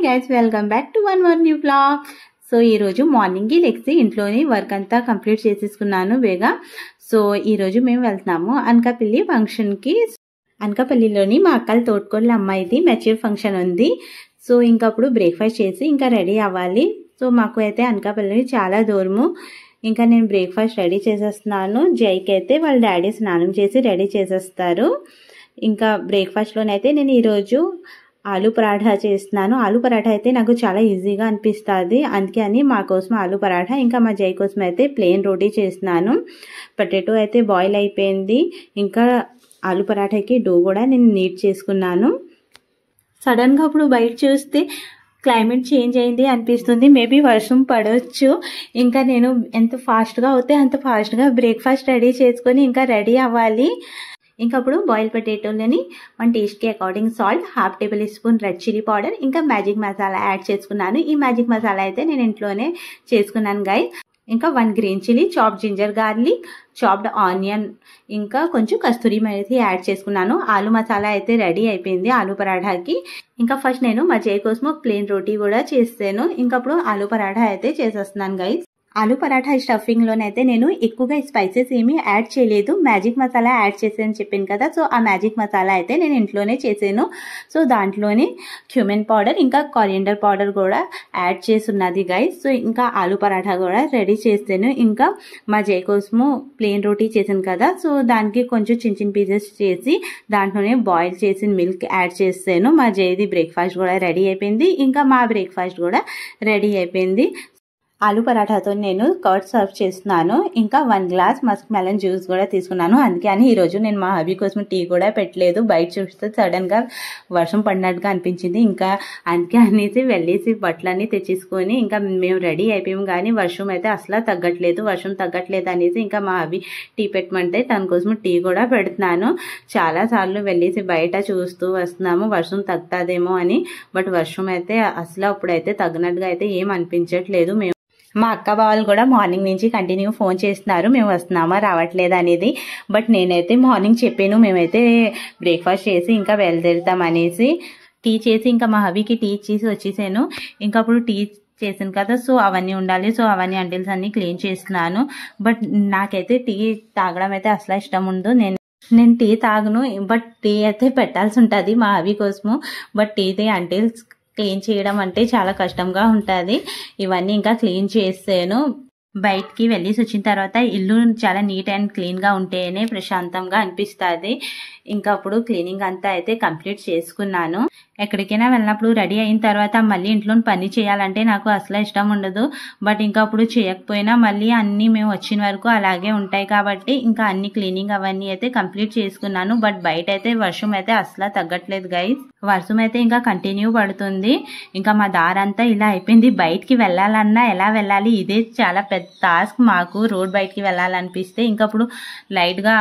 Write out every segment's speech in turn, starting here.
Guys, welcome back to one more new blog. So ఈరోజు మార్నింగ్కి లెక్సి ఇంట్లోని work అంతా complete చేసేసుకున్నాను వేగా. సో ఈరోజు మేము వెళ్తున్నాము అనకాపల్లి ఫంక్షన్కి. అనకాపల్లిలోని మా అక్కల తోటకోళ్ళ అమ్మాయిది మెచ్యూర్ ఫంక్షన్ ఉంది. సో ఇంకప్పుడు బ్రేక్ఫాస్ట్ చేసి ఇంకా రెడీ అవ్వాలి. సో మాకు అయితే అనకాపల్లి చాలా దూరము. ఇంకా నేను బ్రేక్ఫాస్ట్ రెడీ చేసేస్తున్నాను. జైకి అయితే వాళ్ళ డాడీ స్నానం చేసి రెడీ చేసేస్తారు. ఇంకా బ్రేక్ఫాస్ట్లోనైతే నేను ఈరోజు ఆలూ పరాఠా చేస్తున్నాను. ఆలూ పరాఠా అయితే నాకు చాలా ఈజీగా అనిపిస్తుంది, అందుకని మా కోసం ఆలూ పరాఠా, ఇంకా మా జై కోసం అయితే ప్లెయిన్ రోటీ చేస్తున్నాను. పొటాటో అయితే బాయిల్ అయిపోయింది. ఇంకా ఆలూ పరాఠాకి డో కూడా నేను నీట్ చేసుకున్నాను. సడన్గా అప్పుడు బయట చూస్తే క్లైమేట్ చేంజ్ అయింది అనిపిస్తుంది. మేబీ వర్షం పడవచ్చు. ఇంకా నేను ఎంత ఫాస్ట్గా అవుతే అంత ఫాస్ట్గా బ్రేక్ఫాస్ట్ రెడీ చేసుకొని ఇంకా రెడీ అవ్వాలి. ఇంకా అప్పుడు బాయిల్ పొటాటోలని మన టేస్ట్కి according salt, half table spoon red chilli powder, ఇంకా మ్యాజిక్ మసాలా యాడ్ చేసుకున్నాను. ఈ మ్యాజిక్ మసాలా అయితే నేను ఇంట్లోనే చేసుకున్నాను గైస్. ఇంకా 1 green chilli, chopped ginger garlic, chopped onion, ఇంకా కొంచెం కస్తూరి మేతి యాడ్ చేసుకున్నాను. ఆలూ మసాలా అయితే రెడీ అయిపోయింది ఆలూ పరాఠాకి. ఇంకా ఫస్ట్ నేను మా జై కోసం ప్లెయిన్ రోటీ కూడా చేస్తాను. ఇంకప్పుడు ఆలూ పరాఠా అయితే చేసేస్తున్నాను గైస్. ఆలూ పరాఠా స్టఫింగ్లోనైతే నేను ఎక్కువగా స్పైసెస్ ఏమీ యాడ్ చేయలేదు, మ్యాజిక్ మసాలా యాడ్ చేసాను చెప్పాను కదా. సో ఆ మ్యాజిక్ మసాలా అయితే నేను ఇంట్లోనే చేసాను. సో దాంట్లోనే క్యూమిన్ పౌడర్, ఇంకా కొరియండర్ పౌడర్ కూడా యాడ్ చేసి ఉన్నది గైస్. సో ఇంకా ఆలూ పరాఠా కూడా రెడీ చేస్తాను. ఇంకా మా జై కోసము ప్లెయిన్ రోటీ చేశాను కదా, సో దానికి కొంచెం చిన్న చిన్న పీసెస్ చేసి దాంట్లోనే బాయిల్ చేసిన మిల్క్ యాడ్ చేస్తాను. మా జైది బ్రేక్ఫాస్ట్ కూడా రెడీ అయిపోయింది. ఇంకా మా బ్రేక్ఫాస్ట్ కూడా రెడీ అయిపోయింది. ఆలూ పరాఠాతో నేను కర్డ్ సర్వ్ చేస్తున్నాను. ఇంకా 1 గ్లాస్ మస్క్ మెలన్ జ్యూస్ కూడా తీసుకున్నాను. అందుకని ఈరోజు నేను మా హబీ కోసం టీ కూడా పెట్టలేదు. బయట చూస్తే సడన్గా వర్షం పడినట్టుగా అనిపించింది. ఇంకా అందుకే అనేసి వెళ్ళేసి బట్టలన్నీ తెచ్చేసుకొని ఇంకా మేము రెడీ అయిపోయాము. కానీ వర్షం అయితే అసలు తగ్గట్లేదు. వర్షం తగ్గట్లేదు అనేసి ఇంకా మా హబీ టీ పెట్టమంటే తన కోసం టీ కూడా పెడుతున్నాను. చాలాసార్లు వెళ్ళేసి బయట చూస్తూ వస్తున్నాము వర్షం తగ్గుతుందేమో అని. బట్ వర్షం అయితే అసలు అప్పుడైతే తగ్గినట్టుగా అయితే ఏం అనిపించట్లేదు. మా అక్క బావలు కూడా మార్నింగ్ నుంచి కంటిన్యూ ఫోన్ చేస్తున్నారు, మేము వస్తున్నామా రావట్లేదు అనేది. బట్ నేనైతే మార్నింగ్ చెప్పాను మేమైతే బ్రేక్ఫాస్ట్ చేసి ఇంకా బయలుదేరుతాం అనేసి. టీ చేసి ఇంకా మా హబీకి టీ ఇచ్చేసి వచ్చేసాను. ఇంకా అప్పుడు టీ చేసాను కదా, సో అవన్నీ ఉండాలి. సో అవన్నీ అంటిల్స్ అన్ని క్లీన్ చేస్తున్నాను. బట్ నాకైతే టీ తాగడం అయితే అసలు ఇష్టం ఉండదు. నేను టీ తాగను, బట్ టీ అయితే పెట్టాల్సి ఉంటుంది మా హబీ కోసము. బట్ టీది అంటిల్స్ క్లీన్ చేయడం అంటే చాలా కష్టంగా ఉంటుంది. ఇవన్నీ ఇంకా క్లీన్ చేసాను. బయటికి వెళ్ళేసి వచ్చిన తర్వాత ఇల్లు చాలా నీట్ అండ్ క్లీన్గా ఉంటేనే ప్రశాంతంగా అనిపిస్తుంది. ఇంకా అప్పుడు క్లీనింగ్ అంతా అయితే కంప్లీట్ చేసుకున్నాను. ఎక్కడికైనా వెళ్ళినప్పుడు రెడీ అయిన తర్వాత మళ్ళీ ఇంట్లో పని చేయాలంటే నాకు అసలు ఇష్టం ఉండదు. బట్ ఇంకా అప్పుడు చేయకపోయినా మళ్ళీ అన్నీ మేము వచ్చిన వరకు అలాగే ఉంటాయి కాబట్టి ఇంకా అన్ని క్లీనింగ్ అవన్నీ అయితే కంప్లీట్ చేసుకున్నాను. బట్ బయట అయితే వర్షం అయితే అసలు తగ్గట్లేదు గైస్. వర్షం అయితే ఇంకా కంటిన్యూ పడుతుంది. ఇంకా మా దారంతా ఇలా అయిపోయింది. బయటికి వెళ్ళాలన్నా ఎలా వెళ్ళాలి, ఇదే చాలా పెద్ద టాస్క్ మాకు. రోడ్ బయటికి వెళ్ళాలనిపిస్తే ఇంకప్పుడు లైట్గా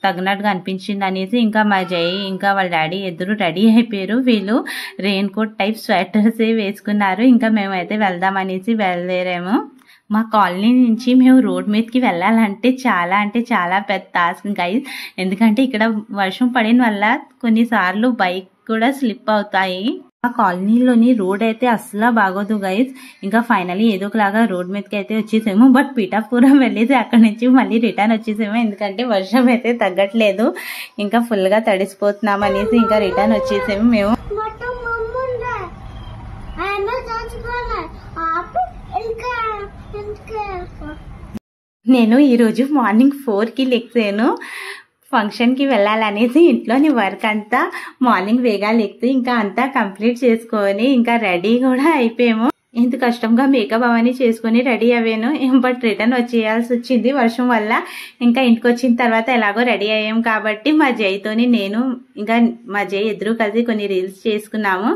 తగినట్టుగా అనిపించింది అనేసి ఇంకా మా జై ఇంకా వాళ్ళ డాడీ ఇద్దరు రెడీ అయిపోయారు. వీళ్ళు రెయిన్ కోట్ టైప్ స్వెటర్స్ వేసుకున్నారు. ఇంకా మేమైతే వెళ్దాం అనేసి బయలుదేరాము. మా కాలనీ నుంచి మేము రోడ్ మీదకి వెళ్ళాలంటే చాలా పెద్ద టాస్క్ గైస్. ఎందుకంటే ఇక్కడ వర్షం పడిన వల్ల కొన్నిసార్లు బైక్ కూడా స్లిప్ అవుతాయి. ఆ కాలనీలోని రోడ్ అయితే అస్సలు బాగోదు గైస్. ఇంకా ఫైనలీ ఏదో ఒకలాగా రోడ్ మీదకి అయితే వచ్చేసాము. బట్ పీఠాపురం వెళ్ళేసి అక్కడి నుంచి మళ్ళీ రిటర్న్ వచ్చేసాము. ఎందుకంటే వర్షం అయితే తగ్గట్లేదు, ఇంకా ఫుల్గా తడిసిపోతున్నాం అనేసి ఇంకా రిటర్న్ వచ్చేసాము మేము. నేను ఈరోజు మార్నింగ్ 4కి లెక్కాను. ఫంక్షన్కి వెళ్ళాలనేసి ఇంట్లోని వర్క్ అంతా మార్నింగ్ వేగా లెక్కి ఇంకా అంతా కంప్లీట్ చేసుకొని ఇంకా రెడీ కూడా అయిపోయాము. ఇంత కష్టంగా మేకప్ అవన్నీ చేసుకుని రెడీ అయ్యాను. బట్ రిటర్న్ వచ్చేయాల్సి వచ్చింది వర్షం వల్ల. ఇంకా ఇంటికి వచ్చిన తర్వాత ఎలాగో రెడీ అయ్యాము కాబట్టి మా జైతోని నేను ఇంకా మా జై ఇద్దరు కలిసి కొన్ని రీల్స్ చేసుకున్నాము.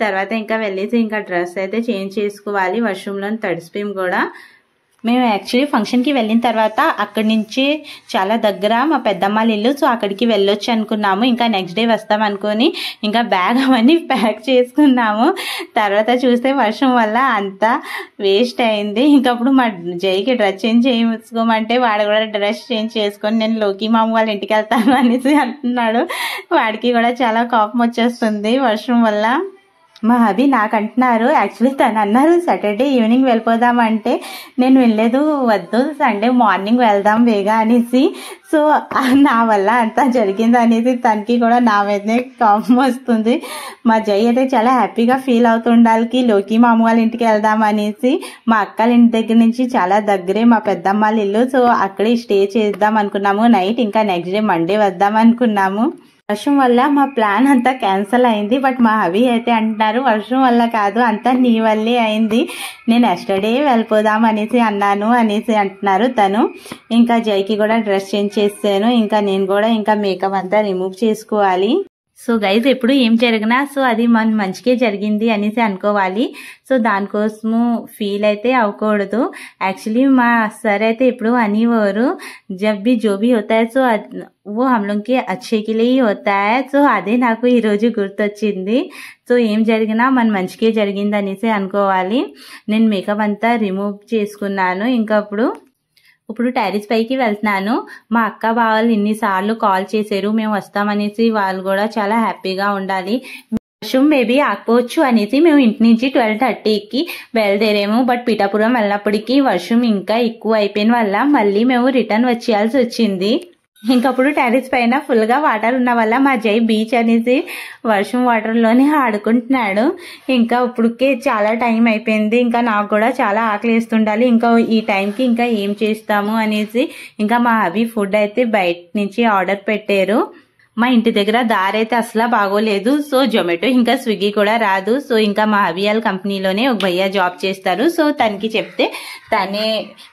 తర్వాత ఇంకా వెళ్ళేసి ఇంకా డ్రెస్ అయితే చేంజ్ చేసుకోవాలి. వర్షంలో తడిసిపోయాము కూడా. మేము యాక్చువల్లీ ఫంక్షన్కి వెళ్ళిన తర్వాత అక్కడి నుంచి చాలా దగ్గర మా పెద్దమ్మాళ్ళ ఇల్లు, సో అక్కడికి వెళ్ళొచ్చు అనుకున్నాము. ఇంకా నెక్స్ట్ డే వస్తాం అనుకొని ఇంకా బ్యాగ్ అవన్నీ ప్యాక్ చేసుకున్నాము. తర్వాత చూస్తే వర్షం వల్ల అంతా వేస్ట్ అయింది. ఇంకప్పుడు మా జైకి డ్రెస్ చేంజ్ చేసుకోమంటే వాడు కూడా డ్రెస్ చేంజ్ చేసుకొని నేను లోకి మామ వాళ్ళ ఇంటికి వెళ్తాను అనేసి అంటున్నాడు. వాడికి కూడా చాలా కోపం వచ్చేస్తుంది వర్షం వల్ల. మా హబీ నాకు అంటున్నారు, యాక్చువల్లీ తను అన్నారు సాటర్డే ఈవినింగ్ వెళ్ళిపోదామంటే నేను వెళ్ళలేదు, వద్దు సండే మార్నింగ్ వెళ్దాం వేగా అనేసి. సో నా వల్ల అంతా జరిగింది అనేసి తనకి కూడా నా మీదనే కోపం వస్తుంది. మా జై అయితే చాలా హ్యాపీగా ఫీల్ అవుతుండాలి లోకి మా అమ్మ వాళ్ళ ఇంటికి వెళ్దాం అనేసి. మా అక్కల ఇంటి దగ్గర నుంచి చాలా దగ్గరే మా పెద్దమ్మ వాళ్ళ ఇల్లు. సో అక్కడే స్టే చేద్దాం అనుకున్నాము నైట్, ఇంకా నెక్స్ట్ డే మండే వద్దాం అనుకున్నాము. వర్షం వల్ల మా ప్లాన్ అంతా క్యాన్సిల్ అయింది. బట్ మా హబీ అయితే అంటున్నారు వర్షం వల్ల కాదు, అంతా నీ వల్లే అయింది, నేను ఎస్టర్డే వెళ్ళిపోదాం అనేసి అన్నాను అనేసి అంటున్నారు తను. ఇంకా జైకి కూడా డ్రెస్ చేంజ్ చేసాను, ఇంకా నేను కూడా ఇంకా మేకప్ అంతా రిమూవ్ చేసుకోవాలి. సో గైజ్ ఎప్పుడు ఏం జరిగినా సో అది మన మంచికే జరిగింది అనేసి అనుకోవాలి. సో దానికోసము ఫీల్ అయితే అవ్వకూడదు. యాక్చువల్లీ మా సర్ అయితే ఎప్పుడు అనేవారు, జబ్ भी जो भी होता है సో वो हम लोग के अच्छे के लिए ही होता है. సో అదే నాకు ఈరోజు గుర్తొచ్చింది. సో ఏం జరిగినా మన మంచికే జరిగింది అనేసి అనుకోవాలి. నేను మేకప్ అంతా రిమూవ్ చేసుకున్నాను. ఇంకా ఇప్పుడు టెర్రస్ పైకి వెళ్తున్నాను. మా అక్క బావలు ఇన్నిసార్లు కాల్ చేశారు మేము వస్తామనేసి, వాళ్ళు కూడా చాలా హ్యాపీగా ఉండాలి. వర్షం మేబీ ఆకపోవచ్చు అనేసి మేము ఇంటి నుంచి 12:30కి బయలుదేరాము. బట్ పిఠాపురం వెళ్ళినప్పటికీ వర్షం ఇంకా ఎక్కువ అయిపోయిన వల్ల మళ్ళీ మేము రిటర్న్ వచ్చేయాల్సి వచ్చింది. ఇంకప్పుడు టెర్రస్ పైన ఫుల్ గా వాటర్ ఉన్న వల్ల మా జై బీచ్ అనేసి వర్షం వాటర్ లోనే ఆడుకుంటున్నాడు. ఇంకా ఇప్పటికే చాలా టైం అయిపోయింది. ఇంకా నాకు కూడా చాలా ఆకలి వేస్తుండాలి. ఇంకా ఈ టైంకి ఇంకా ఏం చేస్తాము అనేసి ఇంకా మా హబీ ఫుడ్ అయితే బయట నుంచి ఆర్డర్ పెట్టారు. మా ఇంటి దగ్గర దారి అయితే అసలు బాగోలేదు. సో జొమాటో ఇంకా స్విగ్గీ కూడా రాదు. సో ఇంకా మా హబీయాల్ కంపెనీలోనే ఒక భయ్య జాబ్ చేస్తారు. సో తనకి చెప్తే తనే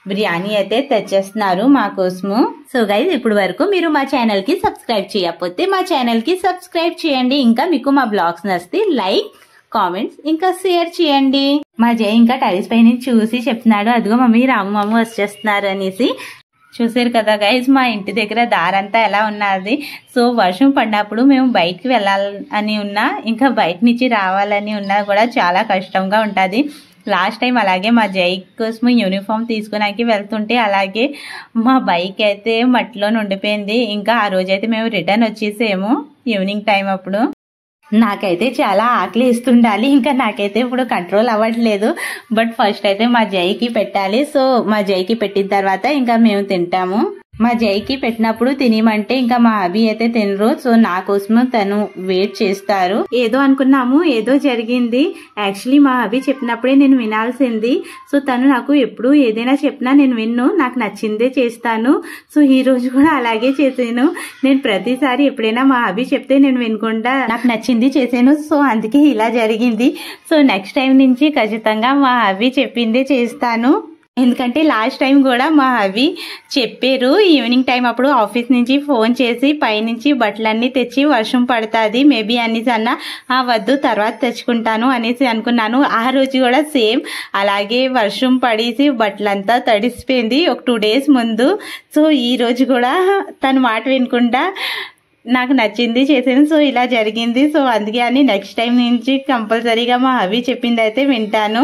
బిర్యానీ అయితే తెచ్చేస్తున్నారు మా కోసము. సో గైజ్ ఇప్పుడు వరకు మీరు మా ఛానల్ కి సబ్స్క్రైబ్ చేయకపోతే మా ఛానల్ కి సబ్స్క్రైబ్ చేయండి. ఇంకా మీకు మా బ్లాగ్స్ నచ్చితే లైక్, కామెంట్స్ ఇంకా షేర్ చేయండి. మా జై ఇంకా టెర్రస్ పై నుంచి చూసి చెప్తున్నాడు, అదిగో మమ్మీ రాము మామ వచ్చేస్తున్నారు అనేసి. చూసారు కదా గైజ్ మా ఇంటి దగ్గర దారంతా ఎలా ఉన్నది. సో వర్షం పడినప్పుడు మేము బయటికి వెళ్ళాలని ఉన్నా, ఇంకా బయట నుంచి రావాలని ఉన్నా కూడా చాలా కష్టంగా ఉంటుంది. లాస్ట్ టైం అలాగే మా జై కోసం యూనిఫామ్ తీసుకున్నాకి వెళ్తుంటే అలాగే మా బైక్ అయితే మట్టిలో ఉండిపోయింది. ఇంకా ఆ రోజైతే మేము రిటర్న్ వచ్చేసాము ఈవినింగ్ టైం అప్పుడు. నాకైతే చాలా ఆకలి ఇస్తుండాలి. ఇంకా నాకైతే ఇప్పుడు కంట్రోల్ అవ్వట్లేదు. బట్ ఫస్ట్ అయితే మా జైకి పెట్టాలి. సో మా జైకి పెట్టిన తర్వాత ఇంకా మేము తింటాము. మా జైకి పెట్టినప్పుడు తినమంటే ఇంకా మా హబీ అయితే తినరు. సో నా కోసము తను వెయిట్ చేస్తారు. ఏదో అనుకున్నాము, ఏదో జరిగింది. యాక్చువల్లీ మా హబీ చెప్పినప్పుడే నేను వినాల్సింది. సో తను నాకు ఎప్పుడు ఏదైనా చెప్పినా నేను విన్ను, నాకు నచ్చిందే చేస్తాను. సో ఈ రోజు కూడా అలాగే చేశాను. నేను ప్రతిసారి ఎప్పుడైనా మా హబీ చెప్తే నేను వినకుండా నాకు నచ్చింది చేశాను. సో అందుకే ఇలా జరిగింది. సో నెక్స్ట్ టైం నుంచి ఖచ్చితంగా మా హబీ చెప్పిందే చేస్తాను. ఎందుకంటే లాస్ట్ టైం కూడా మా హబీ చెప్పారు ఈవినింగ్ టైం అప్పుడు ఆఫీస్ నుంచి ఫోన్ చేసి పైనుంచి బట్టలన్నీ తెచ్చి వర్షం పడుతుంది మేబీ అనేసి అన్న, వద్దు తర్వాత తెచ్చుకుంటాను అనేసి అనుకున్నాను. ఆ రోజు కూడా సేమ్ అలాగే వర్షం పడేసి బట్టలంతా తడిసిపోయింది ఒక 2 days ముందు. సో ఈ రోజు కూడా తన మాట వినకుండా నాకు నచ్చింది చేశాను. సో ఇలా జరిగింది. సో అందుకే అని నెక్స్ట్ టైం నుంచి కంపల్సరీగా మా హబీ చెప్పింది అయితే వింటాను.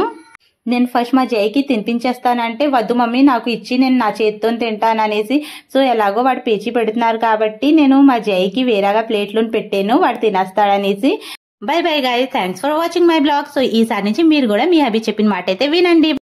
నేను ఫస్ట్ మా జైకి తినిపించేస్తానంటే వద్దు మమ్మీ నాకు ఇచ్చి నేను నా చేతితో తింటాను అనేసి. సో ఎలాగో వాడు పేచి పెడుతున్నారు కాబట్టి నేను మా జైకి వేరేగా ప్లేట్లో పెట్టాను, వాడు తినేస్తాడనేసి. Bye bye guys, thanks for watching my blog. So ఈసారి నుంచి మీరు కూడా మీ హబీ చెప్పిన మాట అయితే వినండి.